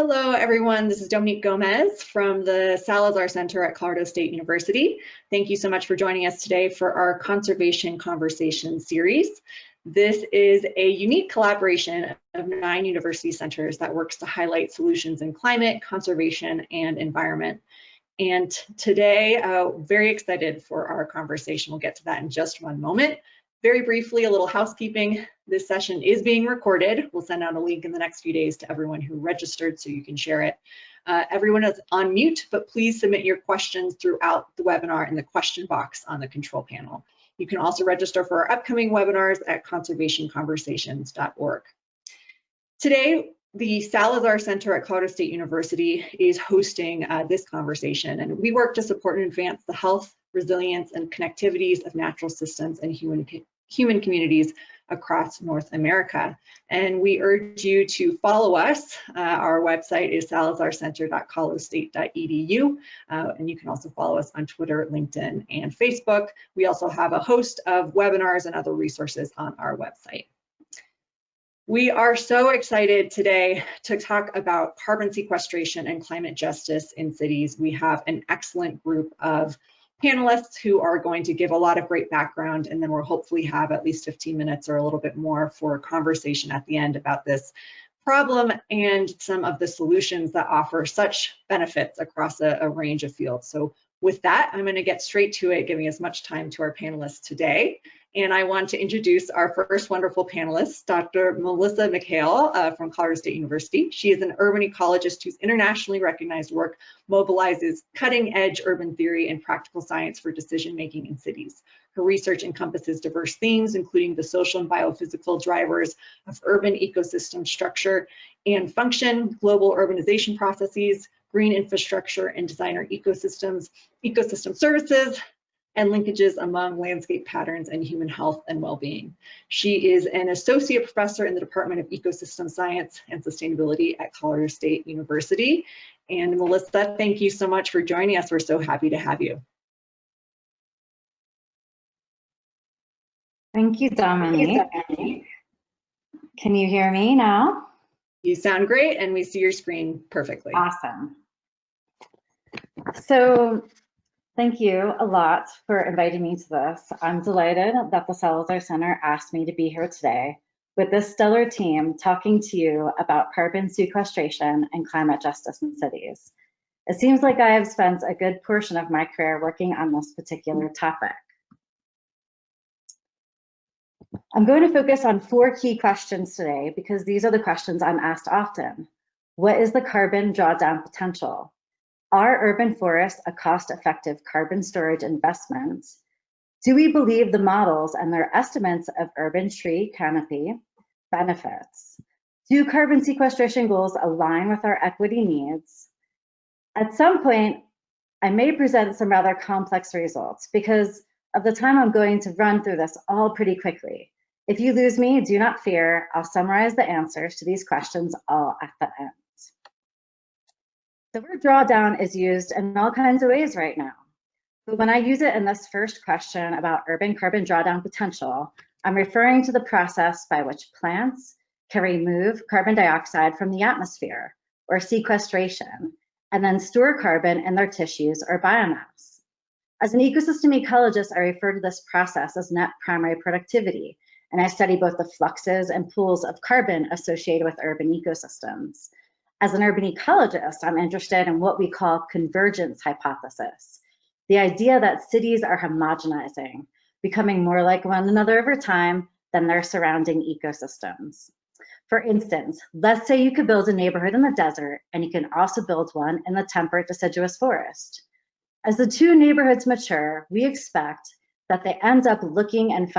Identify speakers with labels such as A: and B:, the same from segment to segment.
A: Hello, everyone. This is Dominique Gomez from the Salazar Center at Colorado State University. Thank you so much for joining us today for our Conservation Conversation series. This is a unique collaboration of 9 university centers that works to highlight solutions in climate, conservation, and environment. And today, very excited for our conversation. We'll get to that in just one moment. Very briefly, a little housekeeping. This session is being recorded. We'll send out a link in the next few days to everyone who registered so you can share it. Everyone is on mute, but please submit your questions throughout the webinar in the question box on the control panel. You can also register for our upcoming webinars at conservationconversations.org. Today, the Salazar Center at Colorado State University is hosting this conversation, and we work to support and advance the health, resilience, and connectivities of natural systems and human communities across North America. And we urge you to follow us. Our website is salazarcenter.colorado.state.edu, and you can also follow us on Twitter, LinkedIn, and Facebook. We also have a host of webinars and other resources on our website. We are so excited today to talk about carbon sequestration and climate justice in cities. We have an excellent group of panelists who are going to give a lot of great background, and then we'll hopefully have at least 15 minutes or a little bit more for a conversation at the end about this problem and some of the solutions that offer such benefits across a range of fields. So with that, I'm going to get straight to it, giving as much time to our panelists today. And I want to introduce our first wonderful panelist, Dr. Melissa McHale from Colorado State University. She is an urban ecologist whose internationally recognized work mobilizes cutting-edge urban theory and practical science for decision-making in cities. Her research encompasses diverse themes, including the social and biophysical drivers of urban ecosystem structure and function, global urbanization processes, green infrastructure and designer ecosystems, ecosystem services, and linkages among landscape patterns and human health and well-being. She is an associate professor in the Department of Ecosystem Science and Sustainability at Colorado State University. And Melissa, thank you so much for joining us. We're so happy to have you.
B: Thank you, Dominique. Can you hear me now?
A: You sound great, and we see your screen perfectly.
B: Awesome. So, thank you a lot for inviting me to this. I'm delighted that the Salazar Center asked me to be here today with this stellar team talking to you about carbon sequestration and climate justice in cities. It seems like I have spent a good portion of my career working on this particular topic. I'm going to focus on 4 key questions today because these are the questions I'm asked often. What is the carbon drawdown potential? Are urban forests a cost-effective carbon storage investment? Do we believe the models and their estimates of urban tree canopy benefits? Do carbon sequestration goals align with our equity needs? At some point, I may present some rather complex results because of the time I'm going to run through this all pretty quickly. If you lose me, do not fear. I'll summarize the answers to these questions all at the end. The word drawdown is used in all kinds of ways right now. But when I use it in this first question about urban carbon drawdown potential, I'm referring to the process by which plants can remove carbon dioxide from the atmosphere, or sequestration, and then store carbon in their tissues or biomass. As an ecosystem ecologist, I refer to this process as net primary productivity, and I study both the fluxes and pools of carbon associated with urban ecosystems. As an urban ecologist, I'm interested in what we call convergence hypothesis, the idea that cities are homogenizing, becoming more like one another over time than their surrounding ecosystems. For instance, let's say you could build a neighborhood in the desert and you can also build one in the temperate deciduous forest. As the 2 neighborhoods mature, we expect that they end up looking and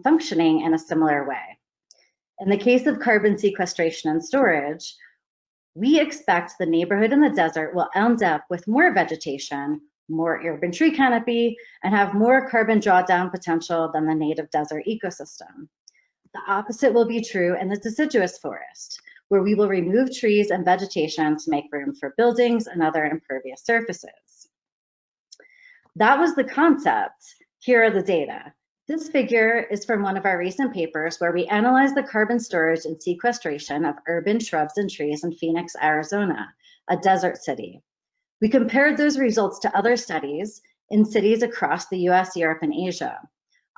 B: functioning in a similar way. In the case of carbon sequestration and storage, we expect the neighborhood in the desert will end up with more vegetation, more urban tree canopy, and have more carbon drawdown potential than the native desert ecosystem. The opposite will be true in the deciduous forest, where we will remove trees and vegetation to make room for buildings and other impervious surfaces. That was the concept. Here are the data. This figure is from one of our recent papers where we analyzed the carbon storage and sequestration of urban shrubs and trees in Phoenix, Arizona, a desert city. We compared those results to other studies in cities across the US, Europe, and Asia.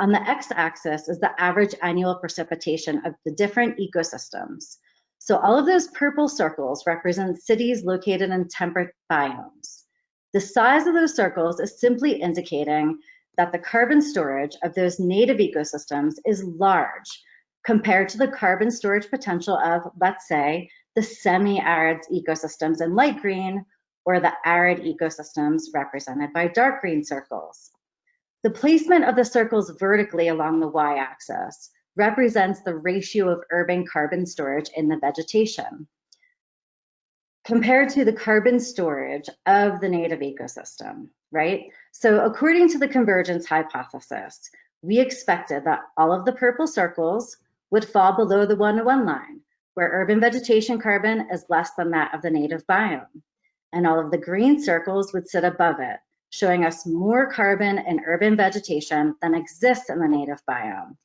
B: On the x-axis is the average annual precipitation of the different ecosystems. So all of those purple circles represent cities located in temperate biomes. The size of those circles is simply indicating that the carbon storage of those native ecosystems is large compared to the carbon storage potential of, let's say, the semi-arid ecosystems in light green or the arid ecosystems represented by dark green circles. The placement of the circles vertically along the y-axis represents the ratio of urban carbon storage in the vegetation compared to the carbon storage of the native ecosystem, right? So according to the convergence hypothesis, we expected that all of the purple circles would fall below the 1-to-1 line, where urban vegetation carbon is less than that of the native biome. And all of the green circles would sit above it, showing us more carbon in urban vegetation than exists in the native biome.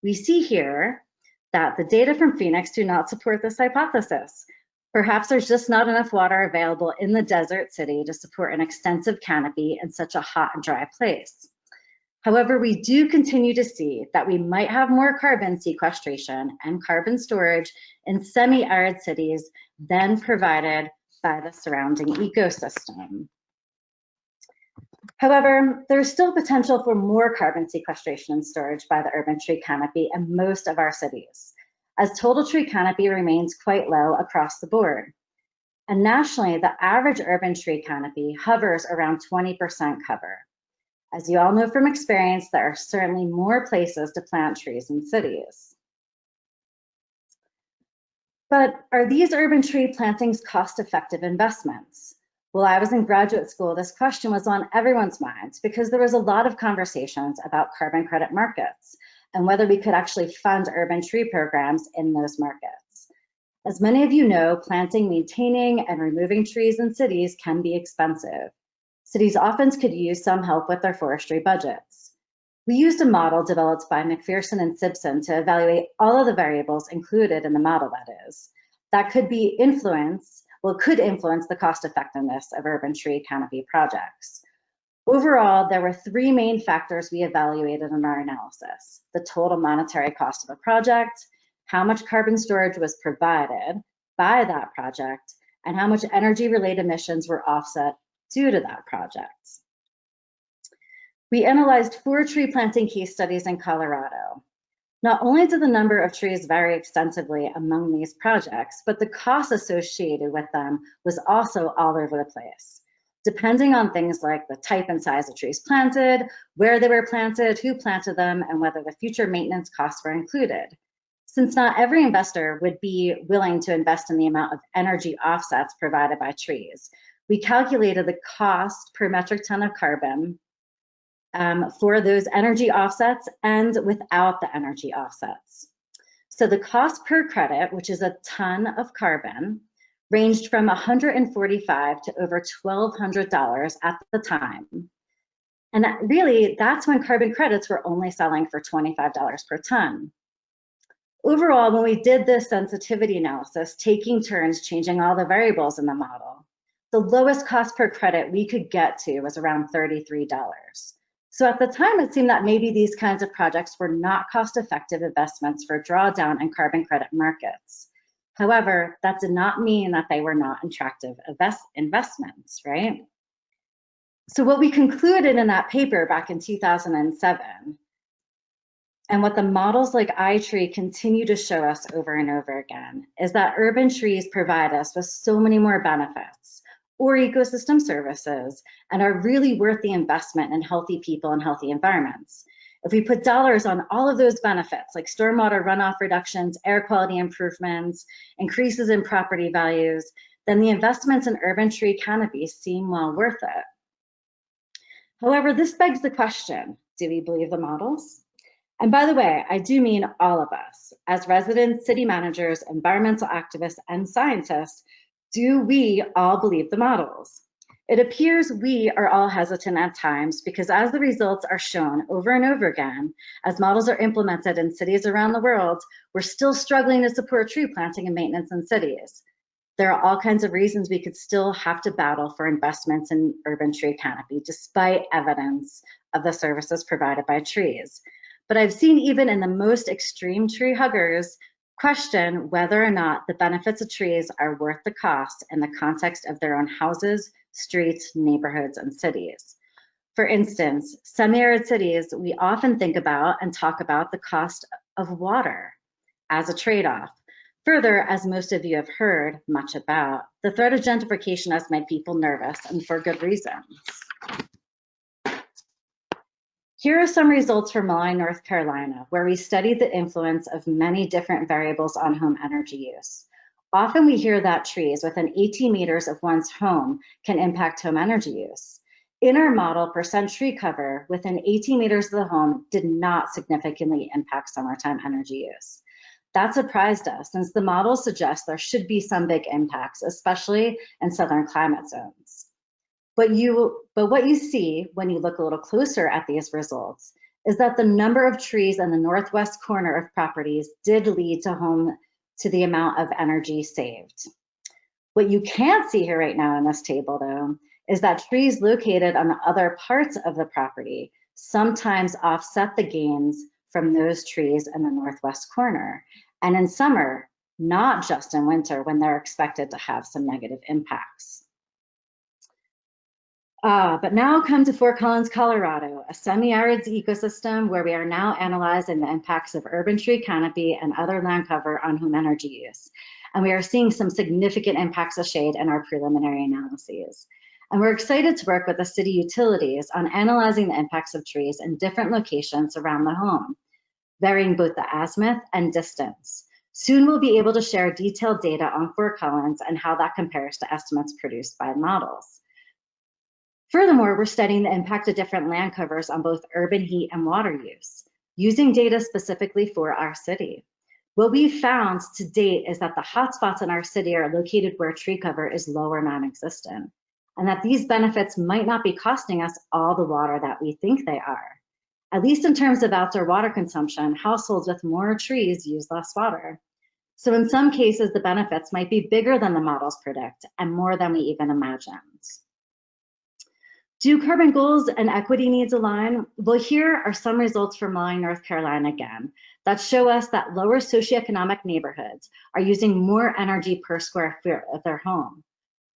B: We see here that the data from Phoenix do not support this hypothesis. Perhaps there's just not enough water available in the desert city to support an extensive canopy in such a hot and dry place. However, we do continue to see that we might have more carbon sequestration and carbon storage in semi-arid cities than provided by the surrounding ecosystem. However, there's still potential for more carbon sequestration and storage by the urban tree canopy in most of our cities, as total tree canopy remains quite low across the board. And nationally, the average urban tree canopy hovers around 20% cover. As you all know from experience, there are certainly more places to plant trees in cities. But are these urban tree plantings cost-effective investments? While I was in graduate school, this question was on everyone's minds because there was a lot of conversations about carbon credit markets and whether we could actually fund urban tree programs in those markets. As many of you know, planting, maintaining, and removing trees in cities can be expensive. Cities often could use some help with their forestry budgets. We used a model developed by McPherson and Simpson to evaluate all of the variables included in the model, that could influence the cost effectiveness of urban tree canopy projects. Overall, there were three main factors we evaluated in our analysis: the total monetary cost of a project, how much carbon storage was provided by that project, and how much energy-related emissions were offset due to that project. We analyzed 4 tree planting case studies in Colorado. Not only did the number of trees vary extensively among these projects, but the cost associated with them was also all over the place, depending on things like the type and size of trees planted, where they were planted, who planted them, and whether the future maintenance costs were included. Since not every investor would be willing to invest in the amount of energy offsets provided by trees, we calculated the cost per metric ton of carbon for those energy offsets and without the energy offsets. So the cost per credit, which is a ton of carbon, ranged from $145 to over $1,200 at the time. And that's when carbon credits were only selling for $25 per ton. Overall, when we did this sensitivity analysis, taking turns changing all the variables in the model, the lowest cost per credit we could get to was around $33. So at the time, it seemed that maybe these kinds of projects were not cost-effective investments for drawdown and carbon credit markets. However, that did not mean that they were not attractive investments, right? So what we concluded in that paper back in 2007, and what the models like iTree continue to show us over and over again, is that urban trees provide us with so many more benefits or ecosystem services and are really worth the investment in healthy people and healthy environments. If we put dollars on all of those benefits, like stormwater runoff reductions, air quality improvements, increases in property values, then the investments in urban tree canopies seem well worth it. However, this begs the question, do we believe the models? And by the way, I do mean all of us. As residents, city managers, environmental activists, and scientists, do we all believe the models? It appears we are all hesitant at times because as the results are shown over and over again, as models are implemented in cities around the world, we're still struggling to support tree planting and maintenance in cities. There are all kinds of reasons we could still have to battle for investments in urban tree canopy, despite evidence of the services provided by trees. But I've seen even in the most extreme tree huggers question whether or not the benefits of trees are worth the cost in the context of their own houses, streets, neighborhoods, and cities. For instance, semi-arid cities, we often think about and talk about the cost of water as a trade-off. Further, as most of you have heard much about, the threat of gentrification has made people nervous, and for good reasons. Here are some results from Moline, North Carolina, where we studied the influence of many different variables on home energy use. Often we hear that trees within 18 meters of one's home can impact home energy use. In our model, percent tree cover within 18 meters of the home did not significantly impact summertime energy use. That surprised us, since the model suggests there should be some big impacts, especially in southern climate zones. But what you see when you look a little closer at these results is that the number of trees in the northwest corner of properties did lead to the amount of energy saved. What you can't see here right now in this table, though, is that trees located on other parts of the property sometimes offset the gains from those trees in the northwest corner, and in summer, not just in winter when they're expected to have some negative impacts. But now come to Fort Collins, Colorado, a semi-arid ecosystem where we are now analyzing the impacts of urban tree canopy and other land cover on home energy use. And we are seeing some significant impacts of shade in our preliminary analyses. And we're excited to work with the city utilities on analyzing the impacts of trees in different locations around the home, varying both the azimuth and distance. Soon we'll be able to share detailed data on Fort Collins and how that compares to estimates produced by models. Furthermore, we're studying the impact of different land covers on both urban heat and water use, using data specifically for our city. What we've found to date is that the hotspots in our city are located where tree cover is low or non-existent, and that these benefits might not be costing us all the water that we think they are. At least in terms of outdoor water consumption, households with more trees use less water. So in some cases, the benefits might be bigger than the models predict and more than we even imagined. Do carbon goals and equity needs align? Well, here are some results from Moline, North Carolina again, that show us that lower socioeconomic neighborhoods are using more energy per square foot of their home.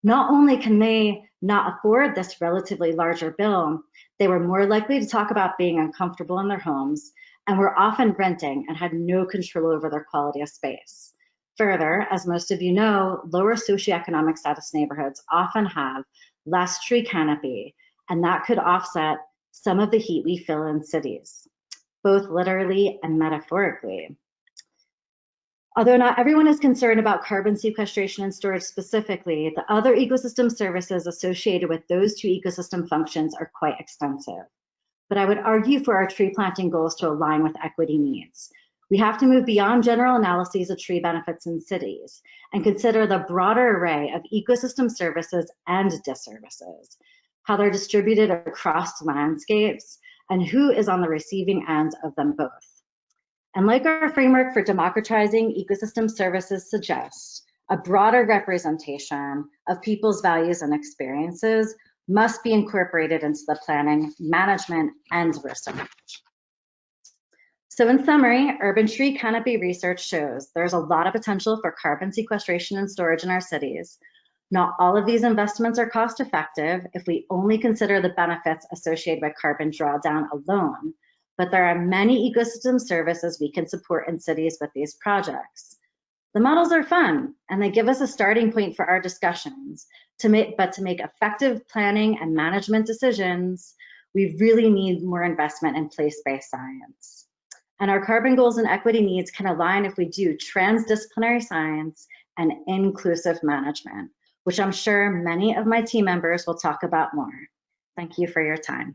B: Not only can they not afford this relatively larger bill, they were more likely to talk about being uncomfortable in their homes and were often renting and had no control over their quality of space. Further, as most of you know, lower socioeconomic status neighborhoods often have less tree canopy, and that could offset some of the heat we feel in cities, both literally and metaphorically. Although not everyone is concerned about carbon sequestration and storage specifically, the other ecosystem services associated with those two ecosystem functions are quite extensive. But I would argue for our tree planting goals to align with equity needs. We have to move beyond general analyses of tree benefits in cities and consider the broader array of ecosystem services and disservices, how they're distributed across landscapes, and who is on the receiving end of them both. And like our framework for democratizing ecosystem services suggests, a broader representation of people's values and experiences must be incorporated into the planning, management, and research. So in summary, urban tree canopy research shows there's a lot of potential for carbon sequestration and storage in our cities. Not all of these investments are cost effective if we only consider the benefits associated with carbon drawdown alone, but there are many ecosystem services we can support in cities with these projects. The models are fun, and they give us a starting point for our discussions, but to make effective planning and management decisions, we really need more investment in place-based science. And our carbon goals and equity needs can align if we do transdisciplinary science and inclusive management, which I'm sure many of my team members will talk about more. Thank you for your time.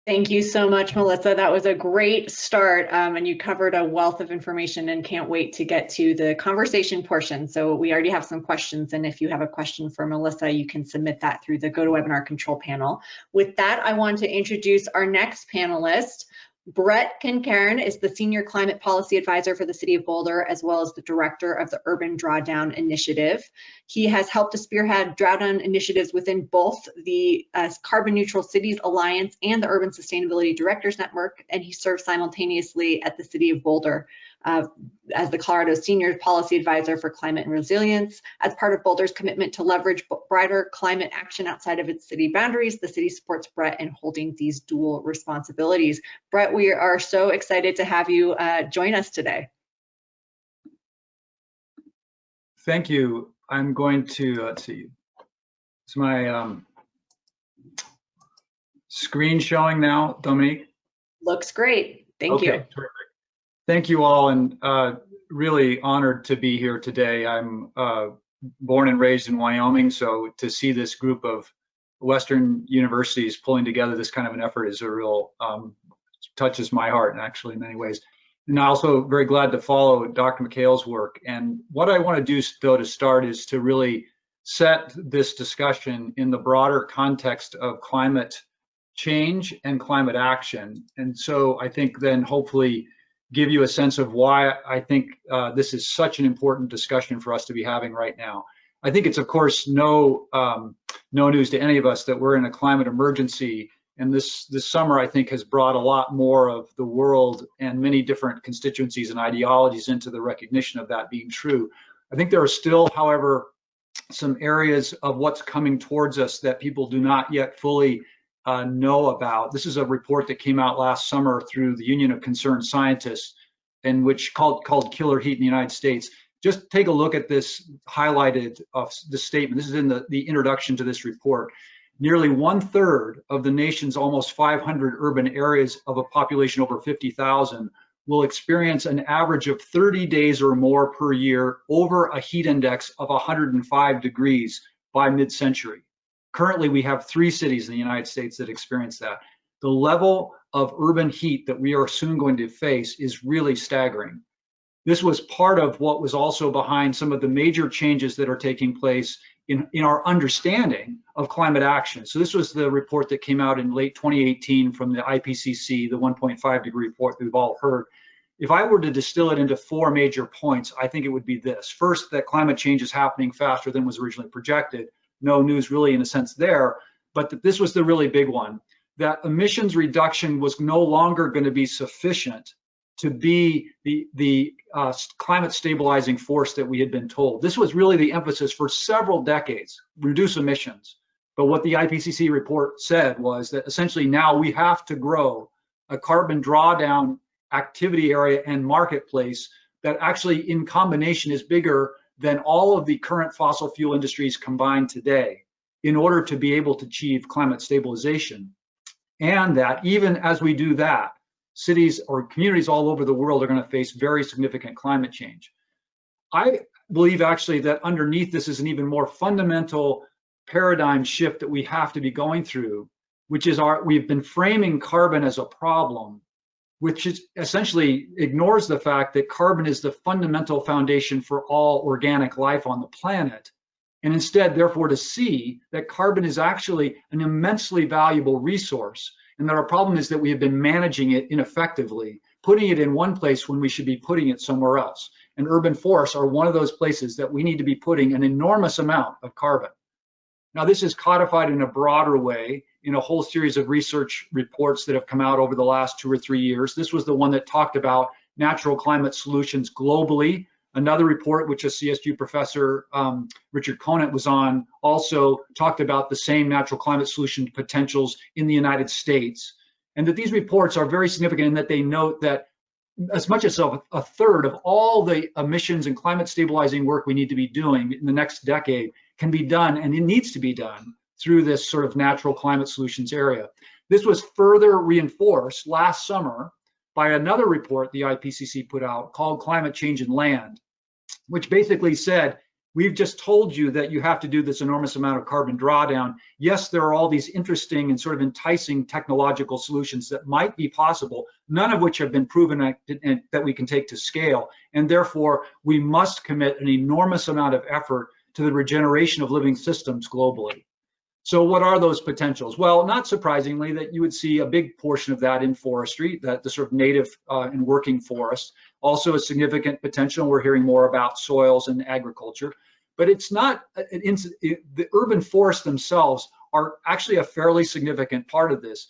A: Thank you so much, Melissa. That was a great start, and you covered a wealth of information, and can't wait to get to the conversation portion. So we already have some questions, and if you have a question for Melissa, you can submit that through the GoToWebinar control panel. With that, I want to introduce our next panelist. Brett Kincairn is the Senior Climate Policy Advisor for the City of Boulder, as well as the Director of the Urban Drawdown Initiative. He has helped to spearhead drawdown initiatives within both the Carbon Neutral Cities Alliance and the Urban Sustainability Directors Network, and he serves simultaneously at the City of Boulder as the Colorado Senior Policy Advisor for Climate and Resilience. As part of Boulder's commitment to leverage broader climate action outside of its city boundaries, the city supports Brett in holding these dual responsibilities. Brett, we are so excited to have you join us today.
C: Thank you. I'm going to, let's see, is my screen showing now, Dominique?
A: Looks great. Thank you.
C: Terrific. Thank you all, and really honored to be here today. I'm born and raised in Wyoming, so to see this group of Western universities pulling together this kind of an effort is a real, touches my heart actually in many ways. And I'm also very glad to follow Dr. McHale's work. And what I want to do though to start is to really set this discussion in the broader context of climate change and climate action. And so I think then hopefully give you a sense of why I think this is such an important discussion for us to be having right now. I think it's of course no news to any of us that we're in a climate emergency, and this summer I think has brought a lot more of the world and many different constituencies and ideologies into the recognition of that being true. I think there are still, however, some areas of what's coming towards us that people do not yet fully know about. This is a report that came out last summer through the Union of Concerned Scientists, and which called Killer Heat in the United States. Just take a look at this highlighted the statement. This is in the introduction to this report. Nearly 1/3 of the nation's almost 500 urban areas of a population over 50,000 will experience an average of 30 days or more per year over a heat index of 105 degrees by mid-century. Currently, we have 3 cities in the United States that experience that. The level of urban heat that we are soon going to face is really staggering. This was part of what was also behind some of the major changes that are taking place in our understanding of climate action. So this was the report that came out in late 2018 from the IPCC, the 1.5 degree report that we've all heard. If I were to distill it into 4 major points, I think it would be this. First, that climate change is happening faster than was originally projected. No news really in a sense there, but that this was the really big one, that emissions reduction was no longer going to be sufficient to be the climate stabilizing force that we had been told. This was really the emphasis for several decades, reduce emissions. But what the IPCC report said was that essentially now we have to grow a carbon drawdown activity area and marketplace that actually in combination is bigger than all of the current fossil fuel industries combined today in order to be able to achieve climate stabilization. And that even as we do that, cities or communities all over the world are going to face very significant climate change. I believe actually that underneath this is an even more fundamental paradigm shift that we have to be going through, which is we've been framing carbon as a problem, which is essentially ignores the fact that carbon is the fundamental foundation for all organic life on the planet. And instead, therefore, to see that carbon is actually an immensely valuable resource, and that our problem is that we have been managing it ineffectively, putting it in one place when we should be putting it somewhere else. And urban forests are one of those places that we need to be putting an enormous amount of carbon. Now, this is codified in a broader way in a whole series of research reports that have come out over the last 2 or 3 years. This was the one that talked about natural climate solutions globally. Another report, which a CSU professor, Richard Conant, was on, also talked about the same natural climate solution potentials in the United States. And that these reports are very significant in that they note that as much as a third of all the emissions and climate stabilizing work we need to be doing in the next decade can be done, and it needs to be done, through this sort of natural climate solutions area. This was further reinforced last summer by another report the IPCC put out called Climate Change and Land, which basically said we've just told you that you have to do this enormous amount of carbon drawdown. Yes, there are all these interesting and sort of enticing technological solutions that might be possible, none of which have been proven that we can take to scale. And therefore, we must commit an enormous amount of effort to the regeneration of living systems globally. So what are those potentials? Well, not surprisingly, that you would see a big portion of that in forestry, that the sort of native and working forest. Also a significant potential, we're hearing more about soils and agriculture, but it's not, the urban forests themselves are actually a fairly significant part of this.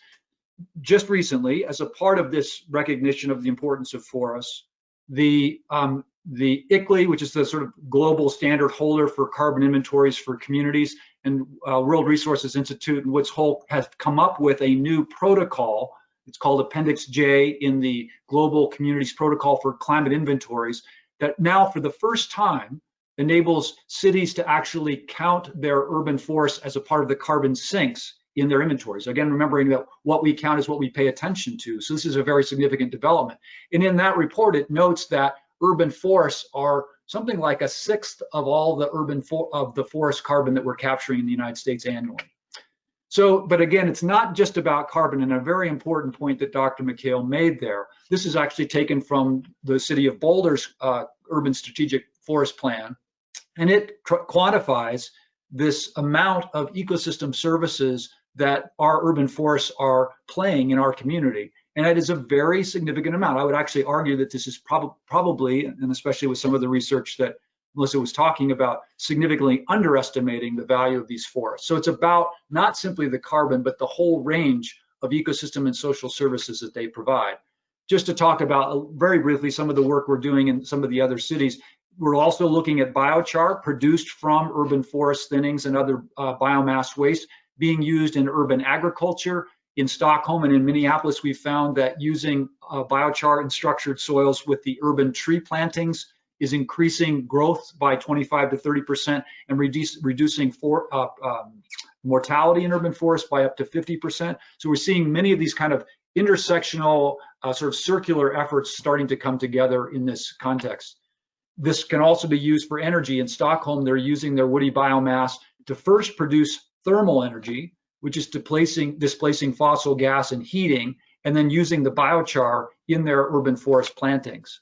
C: Just recently, as a part of this recognition of the importance of forests, the ICLEI, which is the sort of global standard holder for carbon inventories for communities, and World Resources Institute and Woods Hole has come up with a new protocol. It's called Appendix J in the Global Communities Protocol for Climate Inventories, that now for the first time enables cities to actually count their urban forests as a part of the carbon sinks in their inventories. Again, remembering that what we count is what we pay attention to. So this is a very significant development. And in that report, it notes that urban forests are something like a sixth of all the the forest carbon that we're capturing in the United States annually. So, but again, it's not just about carbon, and a very important point that Dr. McHale made there. This is actually taken from the City of Boulder's Urban Strategic Forest Plan, and it quantifies this amount of ecosystem services that our urban forests are playing in our community. And it is a very significant amount. I would actually argue that this is probably, and especially with some of the research that Melissa was talking about, significantly underestimating the value of these forests. So it's about not simply the carbon, but the whole range of ecosystem and social services that they provide. Just to talk about very briefly some of the work we're doing in some of the other cities, we're also looking at biochar produced from urban forest thinnings and other biomass waste being used in urban agriculture. In Stockholm and in Minneapolis, we found that using biochar in structured soils with the urban tree plantings is increasing growth by 25 to 30% and reducing mortality in urban forests by up to 50%. So we're seeing many of these kind of intersectional sort of circular efforts starting to come together in this context. This can also be used for energy. In Stockholm, they're using their woody biomass to first produce thermal energy, which is displacing fossil gas and heating, and then using the biochar in their urban forest plantings.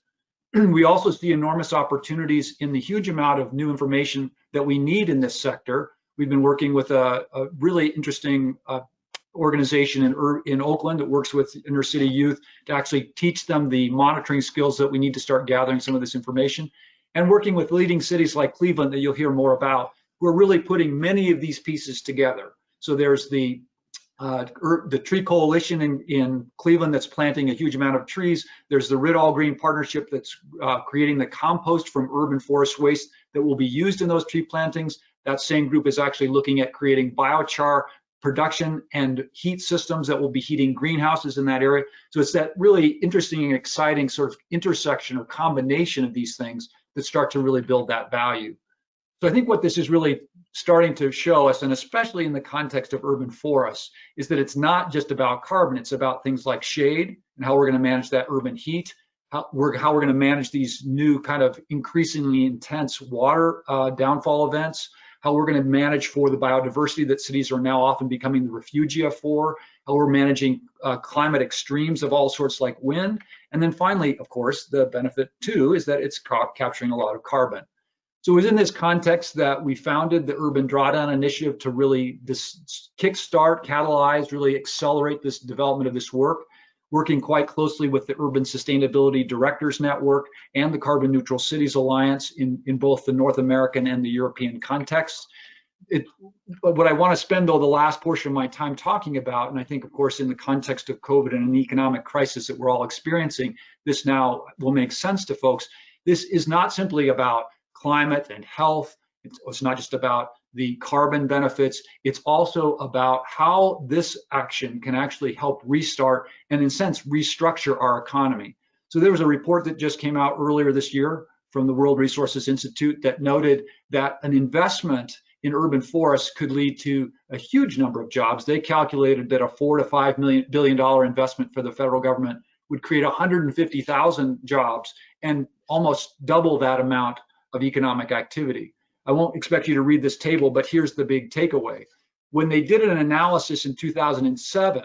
C: We also see enormous opportunities in the huge amount of new information that we need in this sector. We've been working with a really interesting organization in Oakland that works with inner city youth to actually teach them the monitoring skills that we need to start gathering some of this information, and working with leading cities like Cleveland that you'll hear more about, who are really putting many of these pieces together. So there's the Tree Coalition in Cleveland that's planting a huge amount of trees. There's the Rid All Green Partnership that's creating the compost from urban forest waste that will be used in those tree plantings. That same group is actually looking at creating biochar production and heat systems that will be heating greenhouses in that area. So it's that really interesting and exciting sort of intersection or combination of these things that start to really build that value. So I think what this is really starting to show us, and especially in the context of urban forests, is that it's not just about carbon, it's about things like shade and how we're going to manage that urban heat, how we're going to manage these new kind of increasingly intense water downfall events, how we're going to manage for the biodiversity that cities are now often becoming the refugia for, how we're managing climate extremes of all sorts like wind. And then finally, of course, the benefit too is that it's capturing a lot of carbon. So it was in this context that we founded the Urban Drawdown Initiative to really kickstart, catalyze, really accelerate this development of this work, working quite closely with the Urban Sustainability Directors Network and the Carbon Neutral Cities Alliance in both the North American and the European context. What I want to spend, though, the last portion of my time talking about, and I think, of course, in the context of COVID and an economic crisis that we're all experiencing, this now will make sense to folks. This is not simply about climate and health. It's not just about the carbon benefits. It's also about how this action can actually help restart and, in a sense, restructure our economy. So there was a report that just came out earlier this year from the World Resources Institute that noted that an investment in urban forests could lead to a huge number of jobs. They calculated that a $4 to $5 billion investment for the federal government would create 150,000 jobs and almost double that amount of economic activity. I won't expect you to read this table, but here's the big takeaway. When they did an analysis in 2007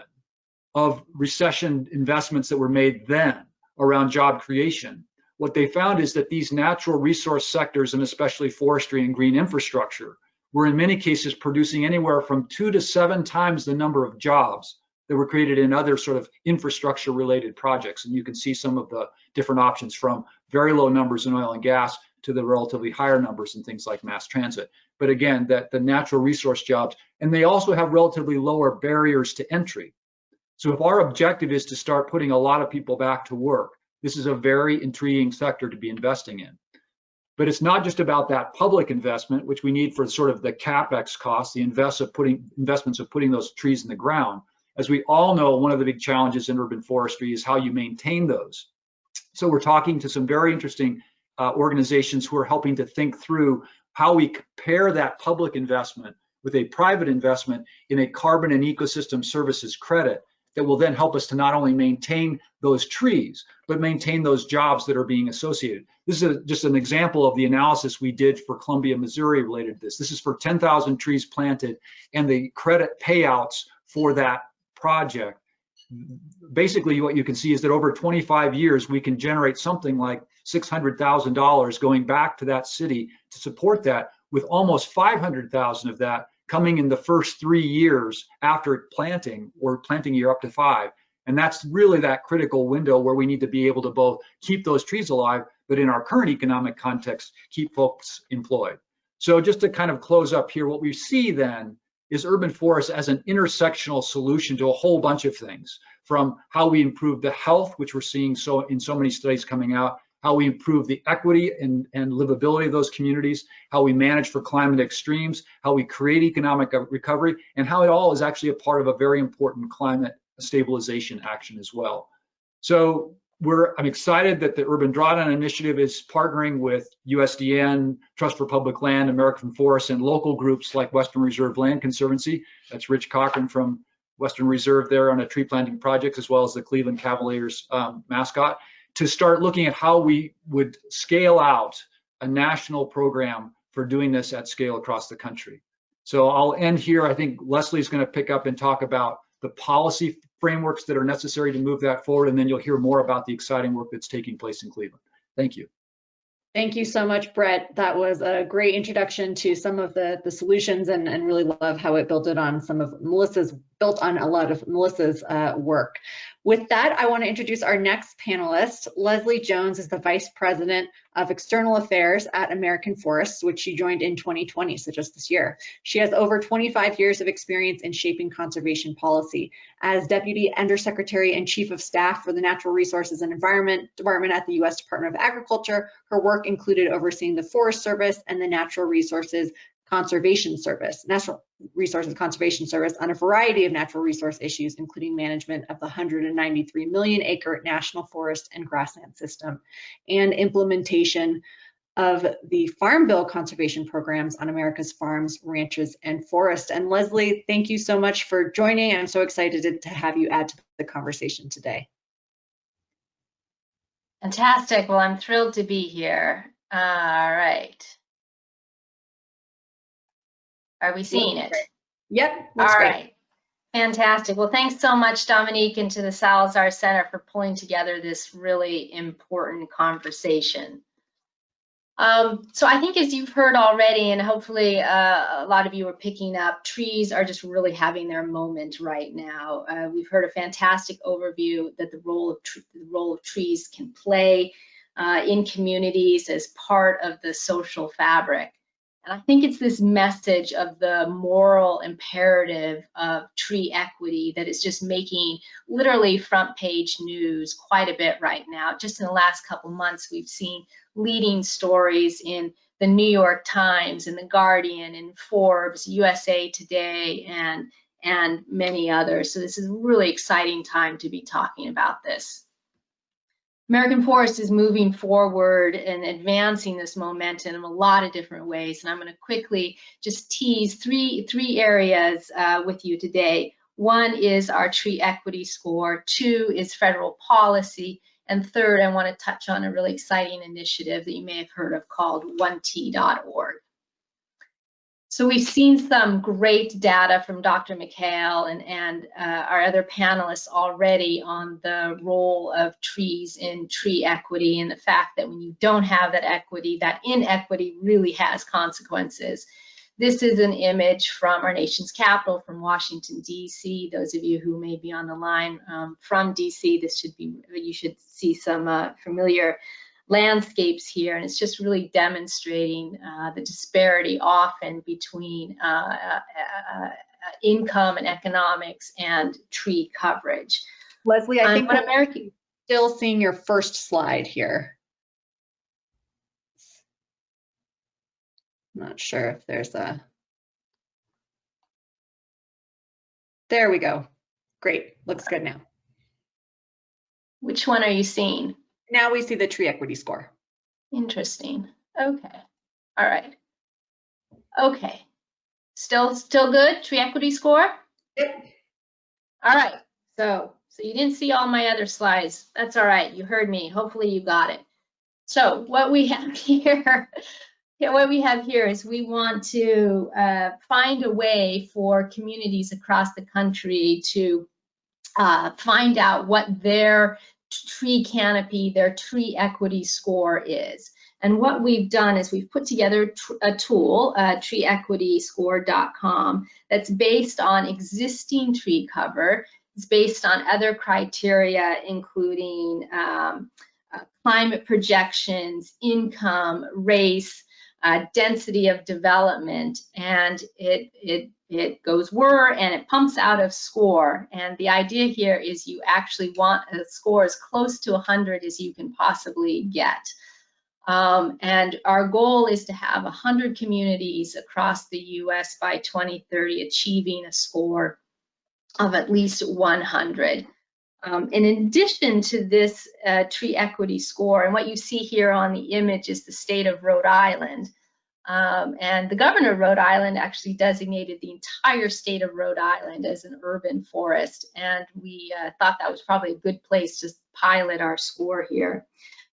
C: of recession investments that were made then around job creation, what they found is that these natural resource sectors, and especially forestry and green infrastructure, were in many cases producing anywhere from 2 to 7 times the number of jobs that were created in other sort of infrastructure related projects. And you can see some of the different options, from very low numbers in oil and gas to the relatively higher numbers in things like mass transit. But again, that the natural resource jobs, and they also have relatively lower barriers to entry. So if our objective is to start putting a lot of people back to work, this is a very intriguing sector to be investing in. But it's not just about that public investment, which we need for sort of the CapEx costs, the investments of putting those trees in the ground. As we all know, one of the big challenges in urban forestry is how you maintain those. So we're talking to some very interesting organizations who are helping to think through how we compare that public investment with a private investment in a carbon and ecosystem services credit that will then help us to not only maintain those trees, but maintain those jobs that are being associated. This is just an example of the analysis we did for Columbia, Missouri related to this. This is for 10,000 trees planted, and the credit payouts for that project. Basically, what you can see is that over 25 years, we can generate something like $600,000 going back to that city to support that, with almost 500,000 of that coming in the first 3 years after planting, or planting year up to 5. And that's really that critical window where we need to be able to both keep those trees alive, but in our current economic context, keep folks employed. So just to kind of close up here, what we see then is urban forests as an intersectional solution to a whole bunch of things, from how we improve the health, which we're seeing in so many studies coming out, how we improve the equity and livability of those communities, how we manage for climate extremes, how we create economic recovery, and how it all is actually a part of a very important climate stabilization action as well. So I'm excited that the Urban Drawdown Initiative is partnering with USDN, Trust for Public Land, American Forests, and local groups like Western Reserve Land Conservancy. That's Rich Cochran from Western Reserve there on a tree planting project, as well as the Cleveland Cavaliers mascot, to start looking at how we would scale out a national program for doing this at scale across the country. So I'll end here. I think Leslie's going to pick up and talk about the policy frameworks that are necessary to move that forward, and then you'll hear more about the exciting work that's taking place in Cleveland. Thank you.
A: Thank you so much, Brett. That was a great introduction to some of the solutions, and really love how it built on a lot of Melissa's work. With that, I want to introduce our next panelist. Leslie Jones is the Vice President of External Affairs at American Forests, which she joined in 2020, so just this year. She has over 25 years of experience in shaping conservation policy. As Deputy Undersecretary and Chief of Staff for the Natural Resources and Environment Department at the U.S. Department of Agriculture, her work included overseeing the Forest Service and the Natural Resources Conservation Service on a variety of natural resource issues, including management of the 193 million acre national forest and grassland system, and implementation of the Farm Bill conservation programs on America's farms, ranches, and forests. And Leslie, thank you so much for joining. I'm so excited to have you add to the conversation today.
D: Fantastic. Well, I'm thrilled to be here. All right. Are we seeing it?
A: Yep.
D: All right. Fantastic. Well, thanks so much, Dominique, and to the Salazar Center for pulling together this really important conversation. So I think, as you've heard already, and hopefully a lot of you are picking up, trees are just really having their moment right now. We've heard a fantastic overview that the role of trees can play in communities as part of the social fabric. And I think it's this message of the moral imperative of tree equity that is just making literally front page news quite a bit right now. Just in the last couple months, we've seen leading stories in the New York Times and the Guardian and Forbes, USA Today, and many others. So this is a really exciting time to be talking about this. American Forest is moving forward and advancing this momentum in a lot of different ways, and I'm going to quickly just tease three areas with you today. One is our tree equity score, 2 is federal policy, and 3rd, I want to touch on a really exciting initiative that you may have heard of called 1t.org. So we've seen some great data from Dr. McHale and our other panelists already on the role of trees in tree equity, and the fact that when you don't have that equity, that inequity really has consequences. This is an image from our nation's capital, from Washington, D.C. Those of you who may be on the line from D.C., you should see some familiar landscapes here, and it's just really demonstrating the disparity often between income and economics and tree coverage.
A: Leslie, I think we're still seeing your first slide here. I'm not sure if there's a... There we go. Great, looks good now.
D: Which one are you seeing?
A: Now we see the tree equity score.
D: Interesting. Okay. All right. Okay. Still good? Tree equity score?
A: Yep.
D: All right. So you didn't see all my other slides. That's all right. You heard me. Hopefully you got it. So what we have here, is we want to find a way for communities across the country to find out what their tree canopy, their tree equity score is. And what we've done is we've put together a tool, treeequityscore.com, that's based on existing tree cover. It's based on other criteria, including climate projections, income, race, density of development, and it goes whir and it pumps out a score. And the idea here is you actually want a score as close to 100 as you can possibly get. And our goal is to have 100 communities across the US by 2030 achieving a score of at least 100. In addition to this tree equity score, and what you see here on the image is the state of Rhode Island. And the governor of Rhode Island actually designated the entire state of Rhode Island as an urban forest. And we thought that was probably a good place to pilot our score here.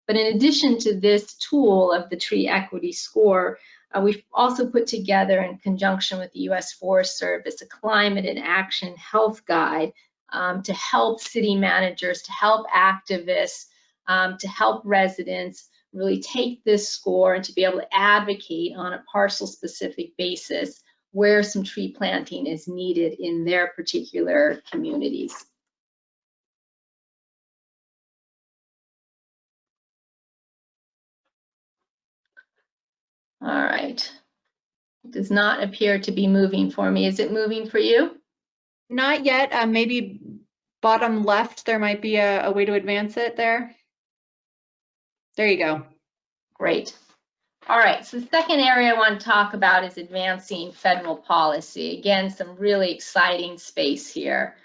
D: But in addition to this tool of the tree equity score, we've also put together, in conjunction with the U.S. Forest Service, a climate and action health guide to help city managers, to help activists, to help residents really take this score and to be able to advocate on a parcel specific basis where some tree planting is needed in their particular communities. All right. It does not appear to be moving for me. Is it moving for you?
A: Not yet. Maybe bottom left, there might be a way to advance it there. There you go. Great.
D: All right, so the second area I want to talk about is advancing federal policy. Again, some really exciting space here.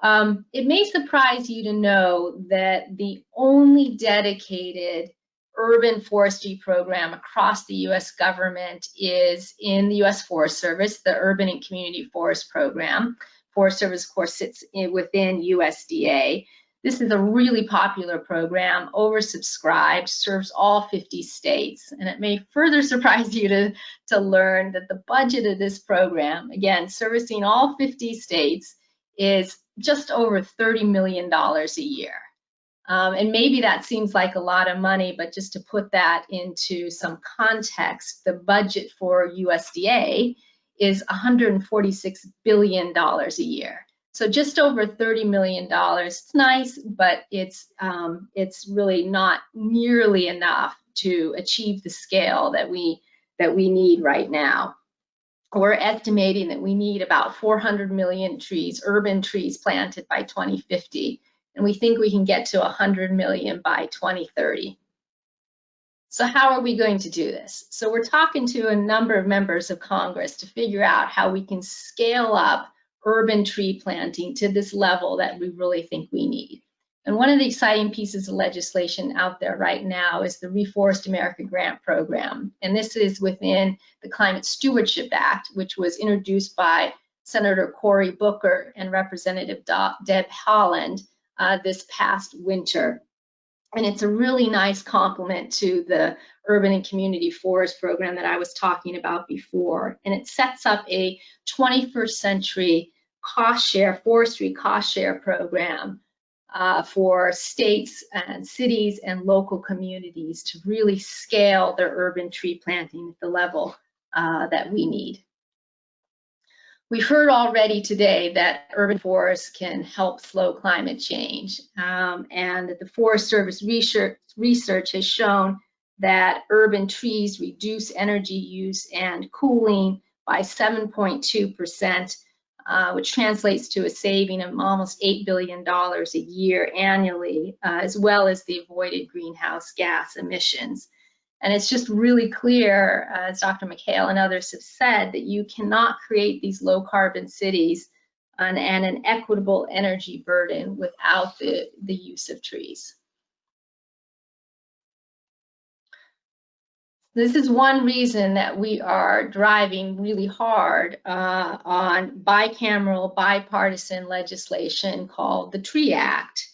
D: It may surprise you to know that the only dedicated urban forestry program across the U.S. government is in the U.S. Forest Service, the Urban and Community Forest Program. Forest Service, of course, sits within USDA. This is a really popular program, oversubscribed, serves all 50 states. And it may further surprise you to learn that the budget of this program, again, servicing all 50 states, is just over $30 million a year. And maybe that seems like a lot of money, but just to put that into some context, the budget for USDA is $146 billion a year. So just over $30 million. It's nice, but it's really not nearly enough to achieve the scale that we need right now. We're estimating that we need about 400 million trees, urban trees, planted by 2050. And we think we can get to 100 million by 2030. So how are we going to do this? So we're talking to a number of members of Congress to figure out how we can scale up urban tree planting to this level that we really think we need. And one of the exciting pieces of legislation out there right now is the Reforest America grant program. And this is within the Climate Stewardship Act, which was introduced by Senator Cory Booker and Representative Deb Haaland this past winter. And it's a really nice complement to the urban and community forest program that I was talking about before. And it sets up a 21st century forestry cost share program for states and cities and local communities to really scale their urban tree planting at the level that we need. We've heard already today that urban forests can help slow climate change, and that the Forest Service research has shown that urban trees reduce energy use and cooling by 7.2%, which translates to a saving of almost $8 billion a year annually, as well as the avoided greenhouse gas emissions. And it's just really clear, as Dr. McHale and others have said, that you cannot create these low carbon cities and an equitable energy burden without the use of trees. This is one reason that we are driving really hard on bicameral, bipartisan legislation called the Tree Act.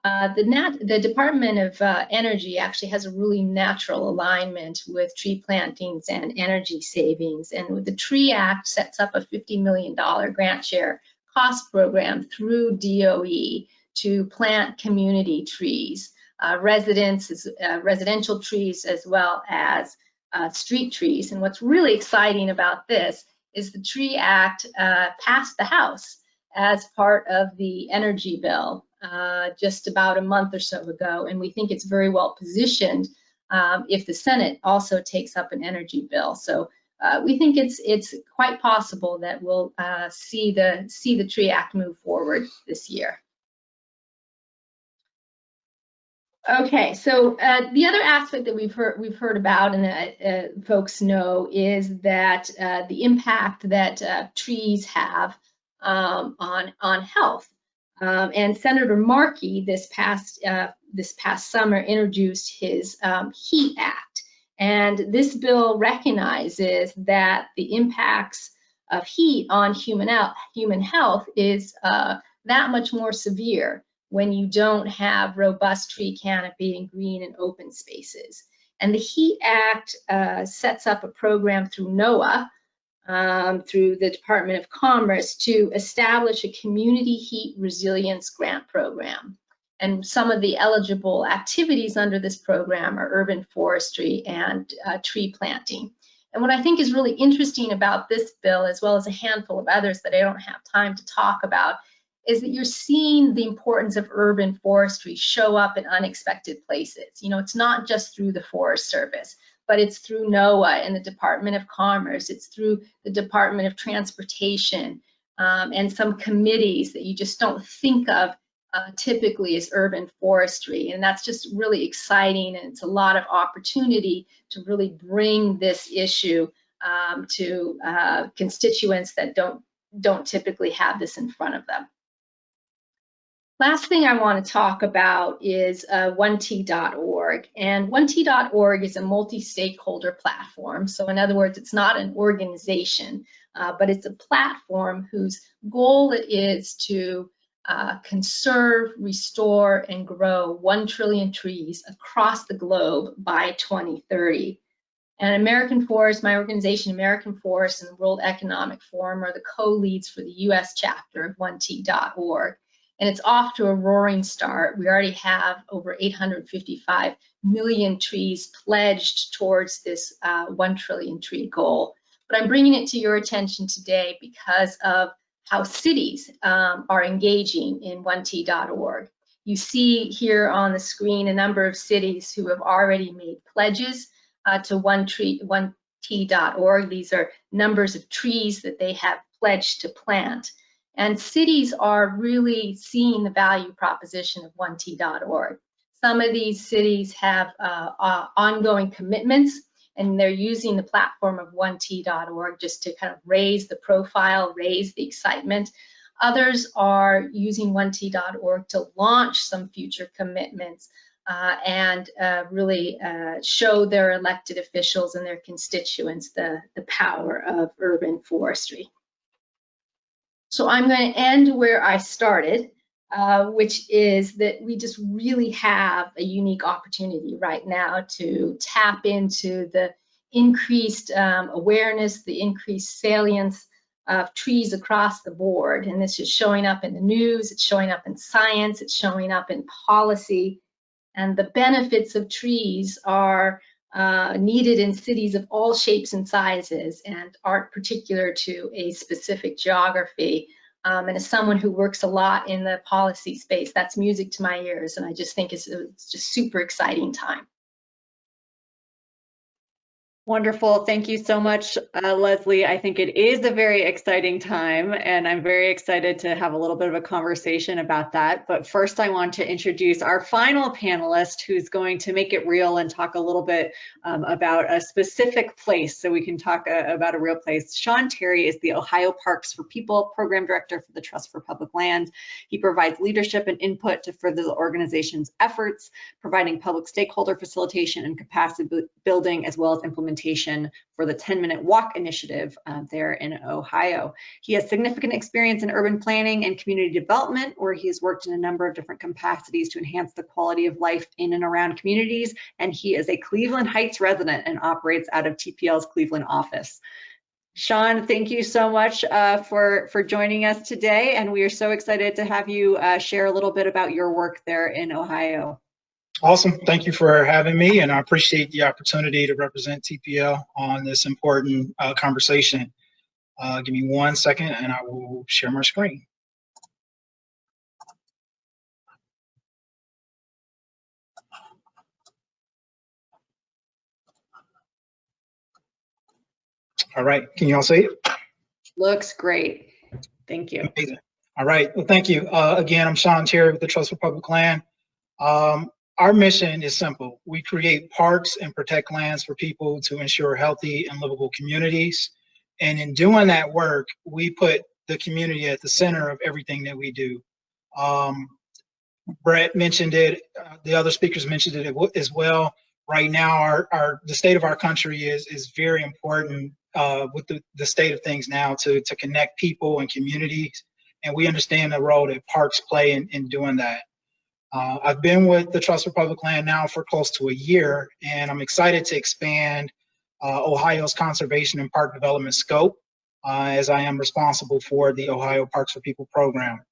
D: The Department of Energy actually has a really natural alignment with tree plantings and energy savings. And the Tree Act sets up a $50 million grant share cost program through DOE to plant community trees, residential trees, as well as street trees. And what's really exciting about this is the Tree Act passed the House as part of the energy bill just about a month or so ago, and we think it's very well positioned if the Senate also takes up an energy bill. So we think it's quite possible that we'll see the Tree Act move forward this year. Okay, so the other aspect that we've heard about and that folks know is that the impact that trees have on health. And Senator Markey this past summer introduced his HEAT Act, and this bill recognizes that the impacts of heat on human health is that much more severe when you don't have robust tree canopy and green and open spaces. And the HEAT Act sets up a program through NOAA, through the Department of Commerce, to establish a community heat resilience grant program. And some of the eligible activities under this program are urban forestry and tree planting. And what I think is really interesting about this bill, as well as a handful of others that I don't have time to talk about, is that you're seeing the importance of urban forestry show up in unexpected places. You know, it's not just through the Forest Service, but it's through NOAA and the Department of Commerce. It's through the Department of Transportation and some committees that you just don't think of typically as urban forestry. And that's just really exciting, and it's a lot of opportunity to really bring this issue to constituents that don't typically have this in front of them. Last thing I want to talk about is 1T.org. And 1T.org is a multi-stakeholder platform. So in other words, it's not an organization, but it's a platform whose goal is to conserve, restore, and grow 1 trillion trees across the globe by 2030. And American Forest, my organization, American Forest, and the World Economic Forum are the co-leads for the US chapter of 1T.org. And it's off to a roaring start. We already have over 855 million trees pledged towards this 1 trillion tree goal. But I'm bringing it to your attention today because of how cities are engaging in 1T.org. You see here on the screen a number of cities who have already made pledges to 1T.org. These are numbers of trees that they have pledged to plant. And cities are really seeing the value proposition of 1T.org. Some of these cities have ongoing commitments, and they're using the platform of 1T.org just to kind of raise the profile, raise the excitement. Others are using 1T.org to launch some future commitments and really show their elected officials and their constituents the power of urban forestry. So I'm going to end where I started. which is that we just really have a unique opportunity right now to tap into the increased awareness, the increased salience of trees across the board. And this is showing up in the news, it's showing up in science, it's showing up in policy. And the benefits of trees are needed in cities of all shapes and sizes and aren't particular to a specific geography. And as someone who works a lot in the policy space, that's music to my ears. And I just think it's just super exciting time.
A: Wonderful. Thank you so much, Leslie. I think it is a very exciting time, and I'm very excited to have a little bit of a conversation about that. But first, I want to introduce our final panelist, who's going to make it real and talk a little bit about a specific place, so we can talk about a real place. Sean Terry is the Ohio Parks for People Program Director for the Trust for Public Land. He provides leadership and input to further the organization's efforts, providing public stakeholder facilitation and capacity building, as well as implementation for the 10-minute walk initiative there in Ohio. He has significant experience in urban planning and community development, where he has worked in a number of different capacities to enhance the quality of life in and around communities. And he is a Cleveland Heights resident and operates out of TPL's Cleveland office. Sean, thank you so much for joining us today. And we are so excited to have you share a little bit about your work there in Ohio.
E: Awesome. Thank you for having me, and I appreciate the opportunity to represent TPL on this important conversation. Give me 1 second and I will share my screen. All right, can you all see it?
A: Looks great. Thank you.
E: Amazing. All right, well, thank you. Again, I'm Sean Terry with the Trust for Public Land. Our mission is simple. We create parks and protect lands for people to ensure healthy and livable communities. And in doing that work, we put the community at the center of everything that we do. Brett mentioned it, the other speakers mentioned it as well. Right now, the state of our country is very important with the state of things now to connect people and communities. And we understand the role that parks play in doing that. I've been with the Trust for Public Land now for close to a year, and I'm excited to expand Ohio's conservation and park development scope, as I am responsible for the Ohio Parks for People program.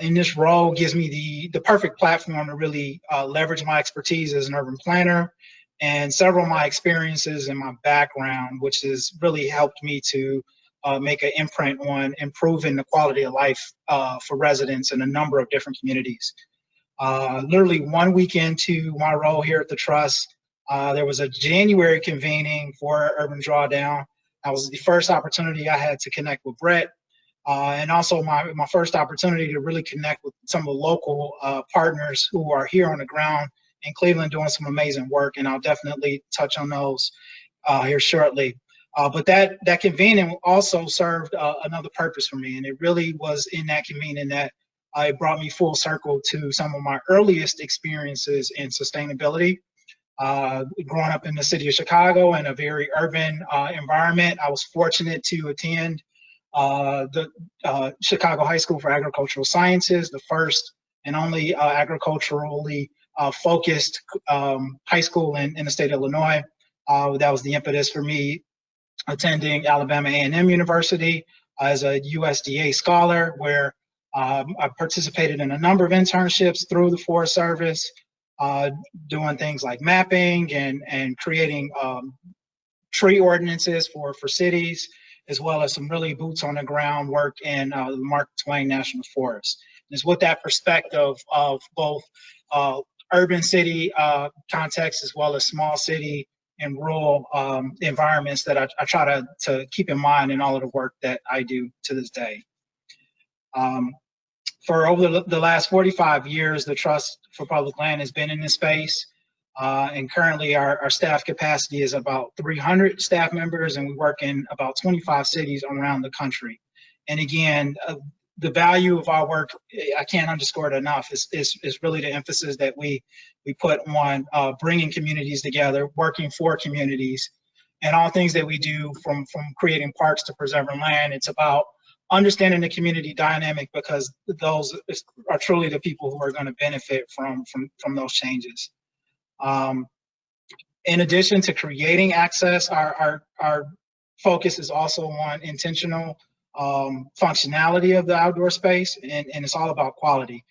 E: In this role gives me the perfect platform to really leverage my expertise as an urban planner and several of my experiences and my background, which has really helped me to make an imprint on improving the quality of life for residents in a number of different communities. Literally 1 week into my role here at the Trust, there was a January convening for Urban Drawdown. That was the first opportunity I had to connect with Brett, and also my first opportunity to really connect with some of the local partners who are here on the ground in Cleveland doing some amazing work, and I'll definitely touch on those here shortly. But that convening also served another purpose for me, and it really was in that convening that it brought me full circle to some of my earliest experiences in sustainability. Growing up in the city of Chicago in a very urban environment, I was fortunate to attend the Chicago High School for Agricultural Sciences, the first and only agriculturally focused high school in the state of Illinois. That was the impetus for me attending Alabama A&M University as a USDA scholar, where I participated in a number of internships through the Forest Service, doing things like mapping and creating tree ordinances for cities, as well as some really boots on the ground work in the Mark Twain National Forest. And it's with that perspective of both urban city context as well as small city and rural environments that I try to keep in mind in all of the work that I do to this day. For over the last 45 years, the Trust for Public Land has been in this space, and currently our staff capacity is about 300 staff members, and we work in about 25 cities around the country. And again, the value of our work, I can't underscore it enough, is really the emphasis that we put on bringing communities together, working for communities, and all things that we do from creating parks to preserving land. It's about understanding the community dynamic, because those are truly the people who are going to benefit from those changes. In addition to creating access, our focus is also on intentional functionality of the outdoor space, and it's all about quality.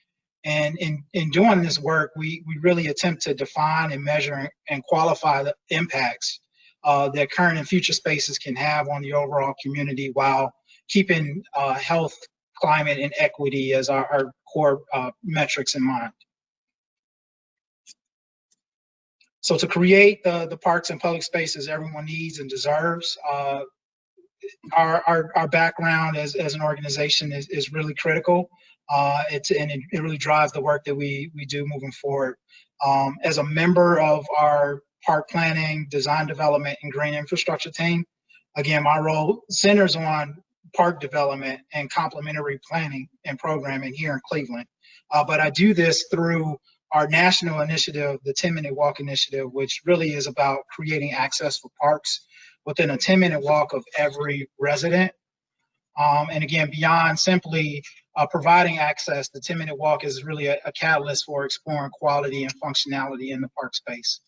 E: And in doing this work, we really attempt to define and measure and qualify the impacts that current and future spaces can have on the overall community, while keeping health, climate, and equity as our core metrics in mind. So to create the parks and public spaces everyone needs and deserves, our background as an organization is really critical. It really drives the work that we do moving forward. As a member of our park planning, design development, and green infrastructure team, again, my role centers on park development and complementary planning and programming here in Cleveland. But I do this through our national initiative, the 10-Minute Walk Initiative, which really is about creating access for parks within a 10-minute walk of every resident. And again, beyond simply providing access, the 10-minute walk is really a catalyst for exploring quality and functionality in the park space.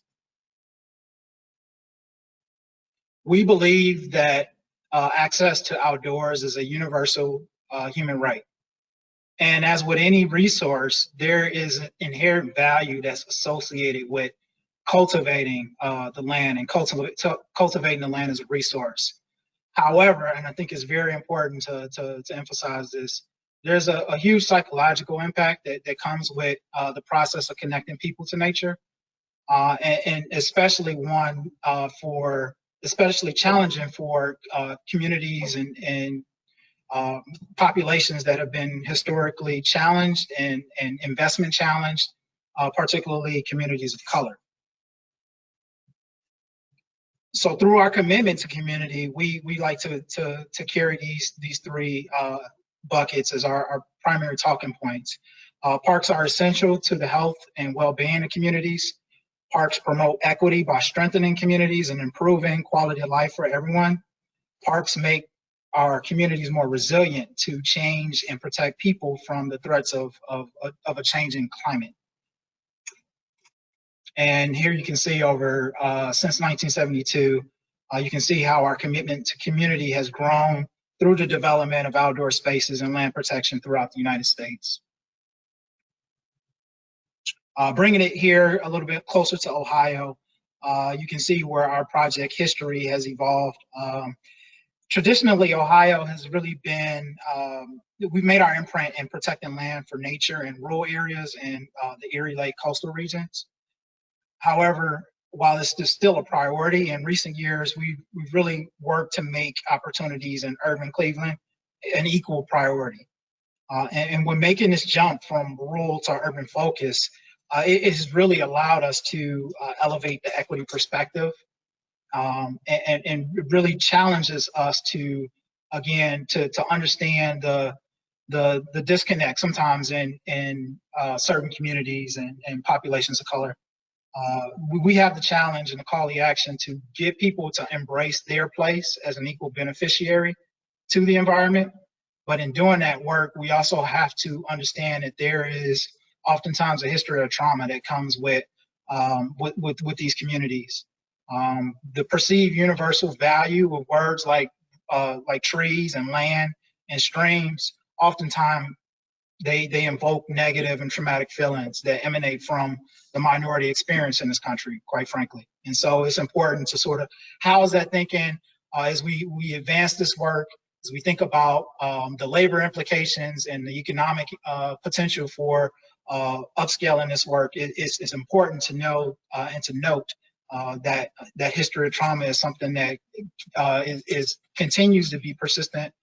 E: We believe that access to outdoors is a universal human right. And as with any resource, there is an inherent value that's associated with cultivating the land and cultivating the land as a resource. However, and I think it's very important to emphasize this, there's a huge psychological impact that comes with the process of connecting people to nature, and especially one especially challenging for communities and populations that have been historically challenged and investment challenged, particularly communities of color. So through our commitment to community, we like to carry these three buckets as our primary talking points. Parks are essential to the health and well-being of communities. Parks promote equity by strengthening communities and improving quality of life for everyone. Parks make our communities more resilient to change and protect people from the threats of a changing climate. And here you can see over since 1972, you can see how our commitment to community has grown through the development of outdoor spaces and land protection throughout the United States. Bringing it here a little bit closer to Ohio, you can see where our project history has evolved. Traditionally, Ohio has really been, we've made our imprint in protecting land for nature in rural areas and the Erie Lake coastal regions. However, while this is still a priority, in recent years, we've really worked to make opportunities in urban Cleveland an equal priority. And when making this jump from rural to urban focus, it has really allowed us to elevate the equity perspective, and really challenges us to, again, to understand the disconnect sometimes in certain communities and populations of color. We have the challenge and the call to action to get people to embrace their place as an equal beneficiary to the environment. But in doing that work, we also have to understand that there is oftentimes a history of trauma that comes with these communities. The perceived universal value of words like trees and land and streams, oftentimes they invoke negative and traumatic feelings that emanate from the minority experience in this country, quite frankly. And so it's important to sort of house that thinking as we advance this work, as we think about the labor implications and the economic potential for upscaling this work. It's important to know and to note that history of trauma is something that continues to be persistent,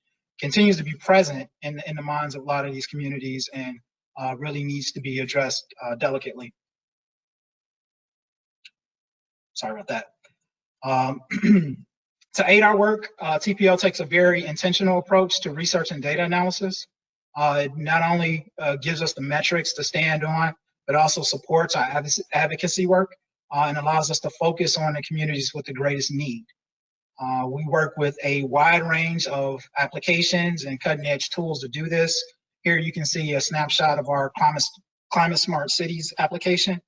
E: continues to be present in the minds of a lot of these communities, and really needs to be addressed delicately. Sorry about that. To aid our work, TPO takes a very intentional approach to research and data analysis. It not only gives us the metrics to stand on, but also supports our advocacy work and allows us to focus on the communities with the greatest need. We work with a wide range of applications and cutting edge tools to do this. Here you can see a snapshot of our Climate Smart Cities application.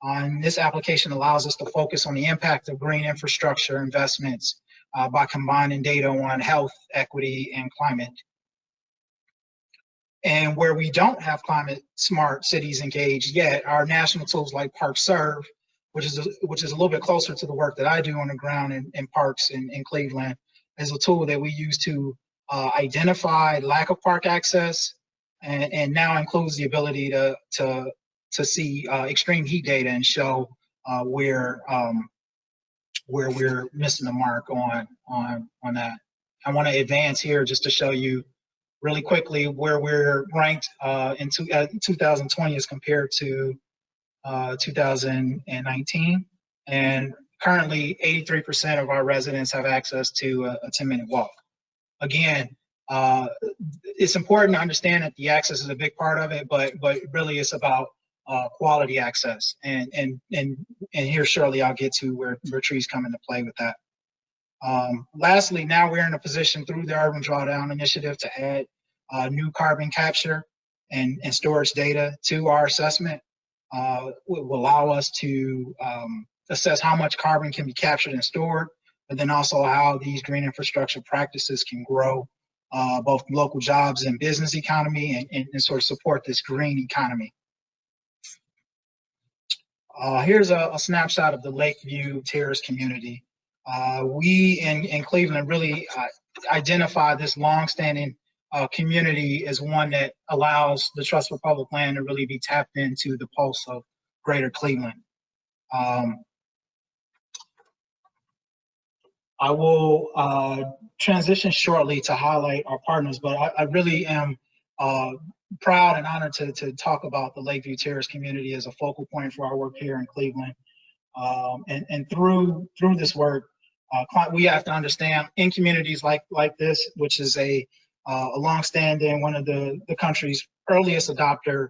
E: And this application allows us to focus on the impact of green infrastructure investments by combining data on health, equity, and climate. And where we don't have climate smart cities engaged yet, our national tools like ParkServe, which is a little bit closer to the work that I do on the ground in parks in Cleveland, is a tool that we use to identify lack of park access, and now includes the ability to see extreme heat data and show where we're missing the mark on that. I want to advance here just to show you really quickly where we're ranked in 2020 as compared to 2019. And currently 83% of our residents have access to a 10-minute walk. Again, it's important to understand that the access is a big part of it, but really it's about quality access. And here shortly I'll get to where trees come into play with that. Lastly, now we're in a position through the Urban Drawdown initiative to add new carbon capture and storage data to our assessment. Will allow us to assess how much carbon can be captured and stored, but then also how these green infrastructure practices can grow both local jobs and business economy and sort of support this green economy. Here's a snapshot of the Lakeview Terrace community. We in Cleveland really identify this longstanding community as one that allows the Trust for Public Land to really be tapped into the pulse of greater Cleveland. I will transition shortly to highlight our partners, but I really am proud and honored to talk about the Lakeview Terrace community as a focal point for our work here in Cleveland. And through this work, we have to understand in communities like this, which is a longstanding, one of the country's earliest adopter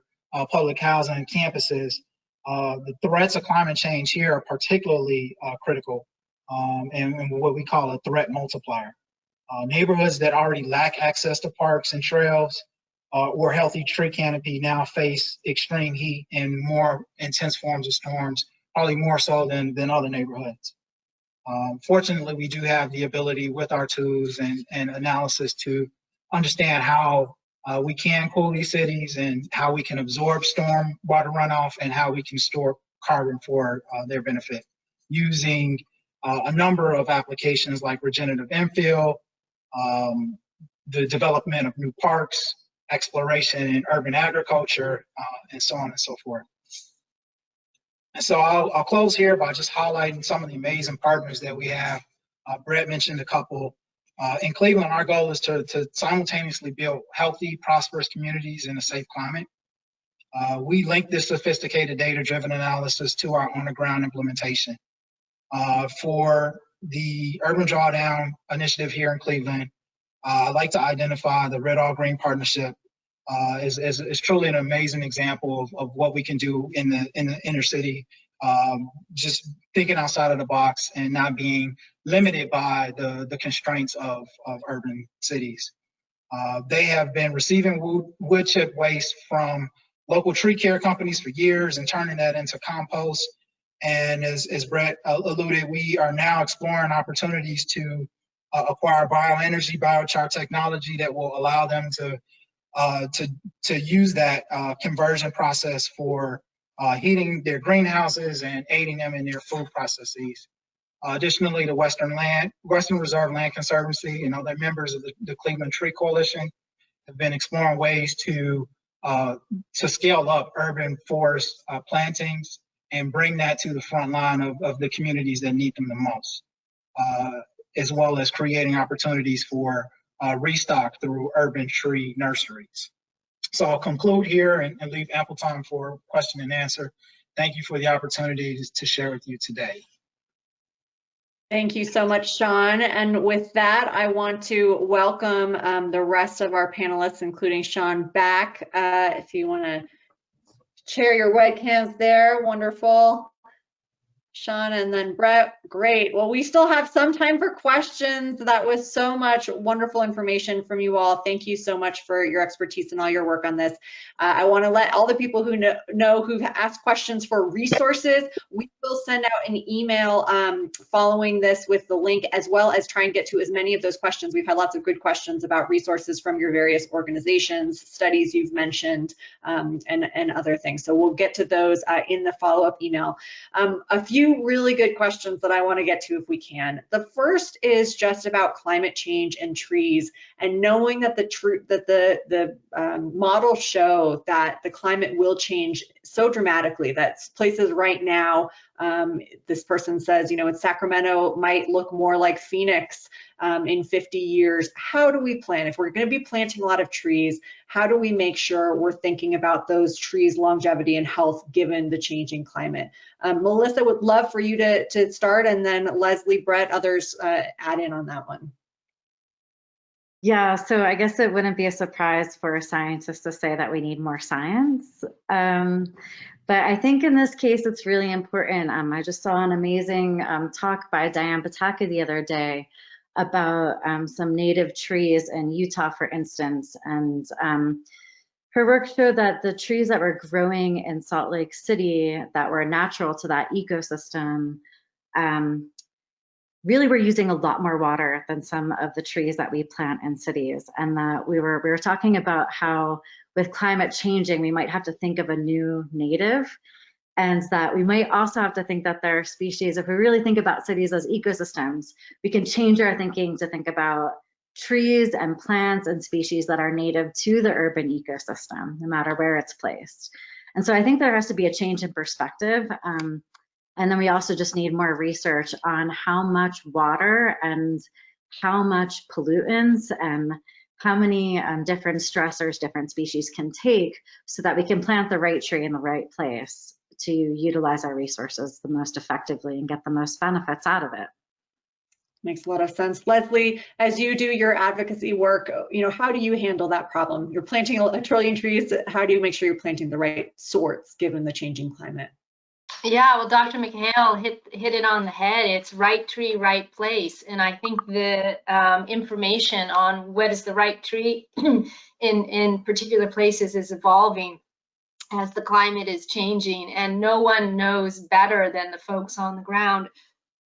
E: public housing campuses, the threats of climate change here are particularly critical, and what we call a threat multiplier. Neighborhoods that already lack access to parks and trails or healthy tree canopy now face extreme heat and more intense forms of storms, probably more so than other neighborhoods. Fortunately, we do have the ability with our tools and analysis to understand how we can cool these cities and how we can absorb storm water runoff and how we can store carbon for their benefit using a number of applications like regenerative infill, the development of new parks, exploration in urban agriculture, and so on and so forth. And so I'll close here by just highlighting some of the amazing partners that we have. Brett mentioned a couple. In Cleveland, our goal is to simultaneously build healthy, prosperous communities in a safe climate. We link this sophisticated data-driven analysis to our on-the-ground implementation. For the Urban Drawdown initiative here in Cleveland, I'd like to identify the Red All Green Partnership is truly an amazing example of what we can do in the inner city, just thinking outside of the box and not being limited by the constraints of urban cities. They have been receiving wood chip waste from local tree care companies for years and turning that into compost. And as Brett alluded, we are now exploring opportunities to acquire bioenergy, biochar technology that will allow them to use that conversion process for heating their greenhouses and aiding them in their food processes. Additionally, the Western Reserve Land Conservancy and other members of the Cleveland Tree Coalition have been exploring ways to scale up urban forest plantings and bring that to the front line of the communities that need them the most, as well as creating opportunities for restock through urban tree nurseries. So I'll conclude here and leave ample time for question and answer. Thank you for the opportunity to share with you today.
A: Thank you so much, Sean. And with that, I want to welcome the rest of our panelists, including Sean, back. If you want to share your webcams there, wonderful. Sean, and then Brett. Great. Well, we still have some time for questions. That was so much wonderful information from you all. Thank you so much for your expertise and all your work on this. I want to let all the people who know who've asked questions for resources. We will send out an email following this with the link, as well as try and get to as many of those questions. We've had lots of good questions about resources from your various organizations, studies you've mentioned, and other things. So we'll get to those in the follow-up email. A few really good questions that I want to get to if we can. The first is just about climate change and trees, and knowing that the models show that the climate will change so dramatically that places right now, this person says, you know, in Sacramento might look more like Phoenix in 50 years. How do we plan? If we're going to be planting a lot of trees, how do we make sure we're thinking about those trees' longevity and health given the changing climate? Melissa, would love for you to start, and then Leslie, Brett, others add in on that one.
B: Yeah, so I guess it wouldn't be a surprise for a scientist to say that we need more science. But I think in this case, it's really important. I just saw an amazing talk by Diane Bataka the other day about some native trees in Utah, for instance. And her work showed that the trees that were growing in Salt Lake City that were natural to that ecosystem really were using a lot more water than some of the trees that we plant in cities. And that we were talking about how with climate changing, we might have to think of a new native, and that we might also have to think that there are species, if we really think about cities as ecosystems, we can change our thinking to think about trees and plants and species that are native to the urban ecosystem, no matter where it's placed. And so I think there has to be a change in perspective. And then we also just need more research on how much water and how much pollutants and how many different stressors different species can take, so that we can plant the right tree in the right place to utilize our resources the most effectively and get the most benefits out of it.
A: Makes a lot of sense. Leslie, as you do your advocacy work, you know, how do you handle that problem? You're planting a trillion trees. How do you make sure you're planting the right sorts given the changing climate?
D: Yeah, well, Dr. McHale hit it on the head. It's right tree, right place. And I think the information on what is the right tree in particular places is evolving as the climate is changing, and no one knows better than the folks on the ground.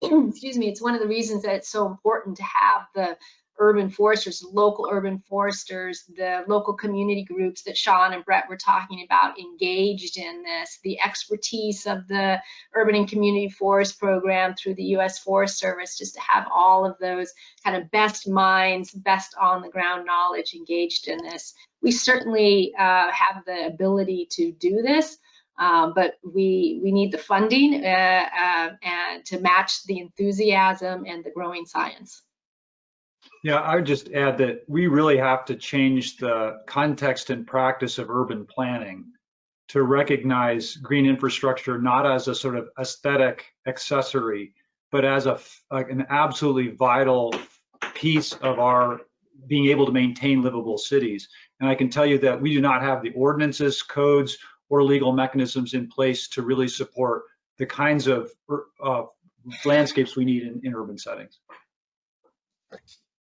D: Excuse me, it's one of the reasons that it's so important to have the urban foresters, local urban foresters, the local community groups that Sean and Brett were talking about engaged in this, the expertise of the Urban and Community Forest Program through the U.S. Forest Service, just to have all of those kind of best minds, best on the ground knowledge engaged in this. We certainly have the ability to do this, but we need the funding and to match the enthusiasm and the growing science.
C: Yeah, I would just add that we really have to change the context and practice of urban planning to recognize green infrastructure not as a sort of aesthetic accessory, but as an absolutely vital piece of our being able to maintain livable cities. And I can tell you that we do not have the ordinances, codes, or legal mechanisms in place to really support the kinds of landscapes we need in urban settings.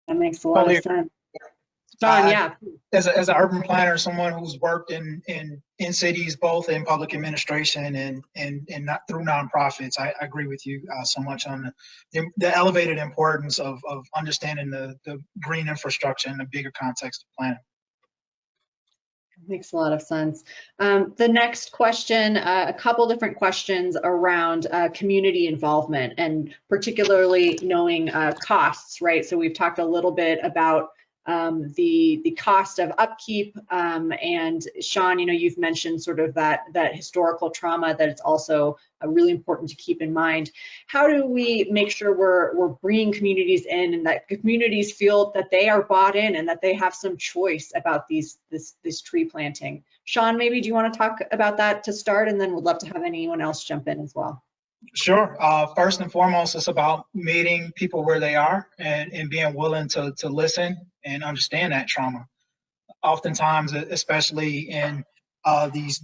A: That makes a lot of sense. John, yeah.
E: As an urban planner, someone who's worked in cities, both in public administration and not through nonprofits, I agree with you so much on the elevated importance of understanding the green infrastructure in the bigger context of planning.
A: Makes a lot of sense. The next question, a couple different questions around community involvement, and particularly knowing costs, right? So we've talked a little bit about the cost of upkeep, and Sean, you know, you've mentioned sort of that historical trauma that it's also really important to keep in mind. How do we make sure we're bringing communities in, and that communities feel that they are bought in and that they have some choice about this tree planting? Sean, maybe do you want to talk about that to start, and then we'd love to have anyone else jump in as well.
E: Sure. First and foremost, it's about meeting people where they are and being willing to listen and understand that trauma. Oftentimes, especially in these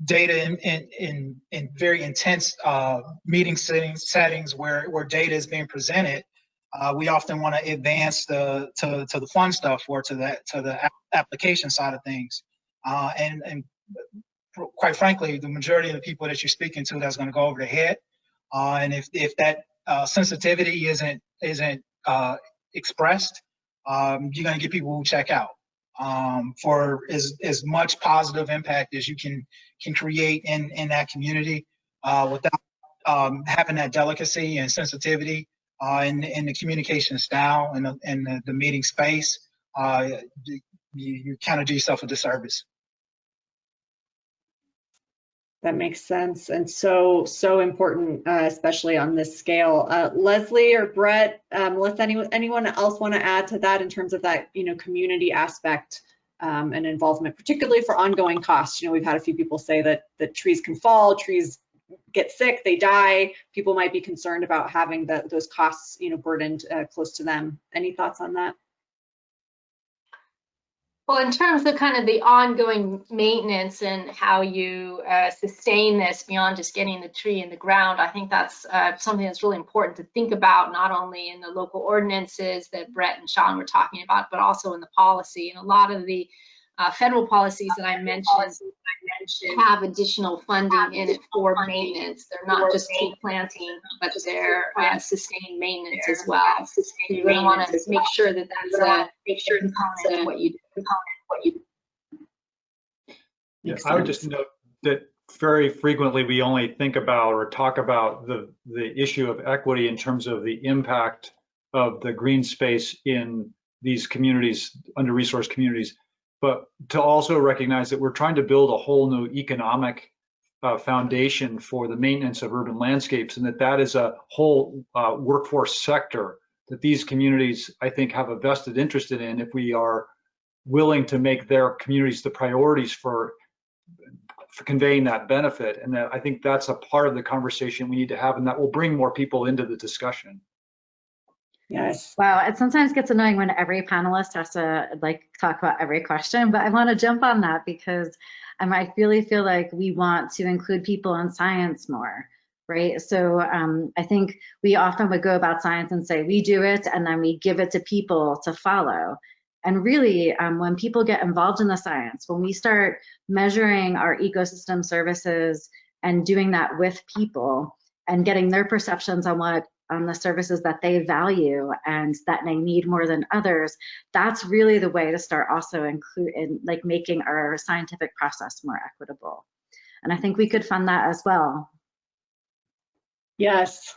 E: data in very intense meeting settings where data is being presented, we often want to advance to the fun stuff or to the application side of things. And quite frankly, the majority of the people that you're speaking to, that's going to go over their head. And if that sensitivity isn't expressed, you're going to get people who check out. For as much positive impact as you can create in that community without having that delicacy and sensitivity in the communication style and the meeting space, you kind of do yourself a disservice.
A: That makes sense, and so important, especially on this scale. Leslie or Brett, unless anyone else want to add to that in terms of that, community aspect and involvement, particularly for ongoing costs. We've had a few people say that trees can fall, trees get sick, they die. People might be concerned about having those costs, burdened close to them. Any thoughts on that?
D: Well, in terms of kind of the ongoing maintenance and how you sustain this beyond just getting the tree in the ground, I think that's something that's really important to think about, not only in the local ordinances that Brett and Sean were talking about, but also in the policy. And a lot of the federal policies that I mentioned have additional funding in it for maintenance. They're not just tree planting, but they're sustained maintenance as well. So you're going to want to make sure that that's a component of what you do.
C: Yeah, I would just note that very frequently we only think about or talk about the issue of equity in terms of the impact of the green space in these communities, under-resourced communities, but to also recognize that we're trying to build a whole new economic foundation for the maintenance of urban landscapes, and that is a whole workforce sector that these communities, I think, have a vested interest in if we are willing to make their communities the priorities for conveying that benefit. And that I think that's a part of the conversation we need to have, and that will bring more people into the discussion.
A: Yes.
B: Wow, it sometimes gets annoying when every panelist has to talk about every question, but I want to jump on that because I really feel like we want to include people in science more, right? So I think we often would go about science and say we do it and then we give it to people to follow. And really, when people get involved in the science, when we start measuring our ecosystem services and doing that with people and getting their perceptions on the services that they value and that they need more than others, that's really the way to start also making our scientific process more equitable. And I think we could fund that as well.
A: Yes.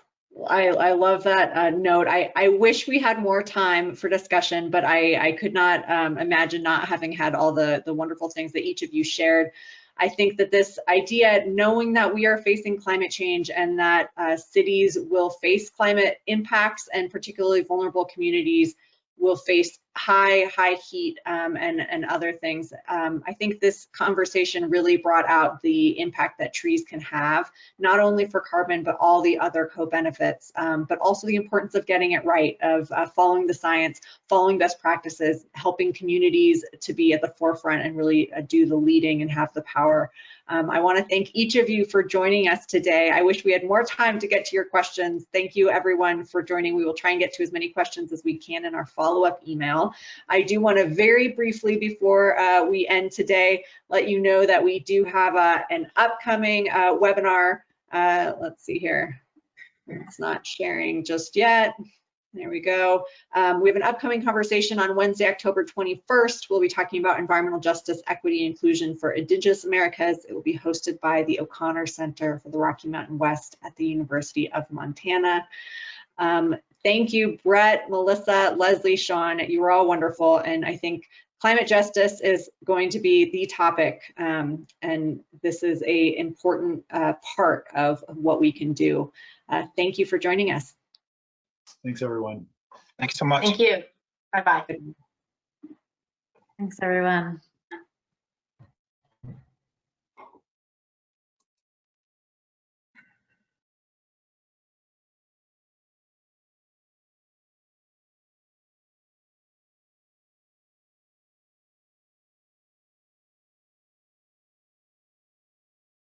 A: I love that note. I wish we had more time for discussion, but I could not imagine not having had all the wonderful things that each of you shared. I think that this idea, knowing that we are facing climate change and that cities will face climate impacts, and particularly vulnerable communities will face high heat and other things. I think this conversation really brought out the impact that trees can have, not only for carbon, but all the other co-benefits, but also the importance of getting it right, of following the science, following best practices, helping communities to be at the forefront and really do the leading and have the power. I want to thank each of you for joining us today. I wish we had more time to get to your questions. Thank you everyone for joining. We will try and get to as many questions as we can in our follow-up email. I do want to very briefly, before we end today, let you know that we do have an upcoming webinar. Let's see here. It's not sharing just yet. There we go. We have an upcoming conversation on Wednesday, October 21st. We'll be talking about environmental justice, equity, and inclusion for Indigenous Americas. It will be hosted by the O'Connor Center for the Rocky Mountain West at the University of Montana. Thank you, Brett, Melissa, Leslie, Sean. You were all wonderful. And I think climate justice is going to be the topic. And this is an important part of what we can do. Thank you for joining us.
C: Thanks, everyone.
E: Thanks so much.
D: Thank you. Bye-bye.
B: Thanks, everyone.